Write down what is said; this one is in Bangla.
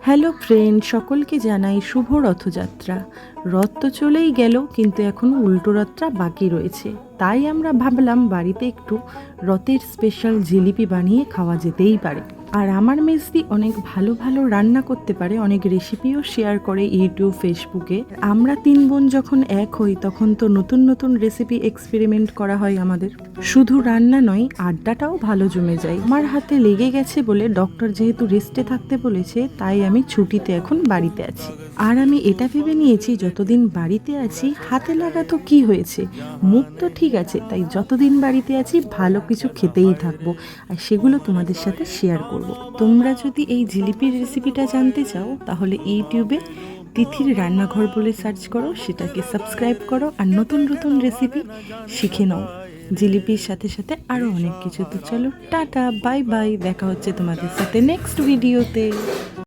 হ্যালো ফ্রেন্ড, সকলকে জানাই শুভ রথযাত্রা। রথ তো চলেই গেল, কিন্তু এখনও উল্টো রথটা বাকি রয়েছে। তাই আমরা ভাবলাম বাড়িতে একটু রথের স্পেশাল জিলিপি বানিয়ে খাওয়া যেতেই পারে। আর আমার মেজদি অনেক ভালো ভালো রান্না করতে পারে, অনেক রেসিপিও শেয়ার করে ইউটিউব ফেসবুকে। আমরা তিন বোন যখন এক হই তখন তো নতুন নতুন রেসিপি এক্সপেরিমেন্ট করা হয় আমাদের। শুধু রান্না নয়, আড্ডাটাও ভালো জমে যায়। আমার হাতে লেগে গেছে বলে ডক্টর যেহেতু রেস্টে থাকতে বলেছে, তাই আমি ছুটিতে এখন বাড়িতে আছি। আর আমি এটা ভেবে নিয়েছি যতদিন বাড়িতে আছি হাতে লাগা তো কি হয়েছে, মুখ তো ঠিক আছে। তাই যতদিন বাড়িতে আছি ভালো কিছু খেতেই থাকবো, আর সেগুলো তোমাদের সাথে শেয়ার করব। তোমরা যদি এই জিলিপির রেসিপিটা জানতে চাও তাহলে ইউটিউবে তিথির রান্নাঘর বলে সার্চ করো, সেটাকে সাবস্ক্রাইব করো আর নতুন নতুন রেসিপি শিখে নাও। জিলিপির সাথে সাথে আরও অনেক কিছু। তো চলো টাটা, বাই বাই, দেখা হচ্ছে তোমাদের সাথে নেক্সট ভিডিওতে।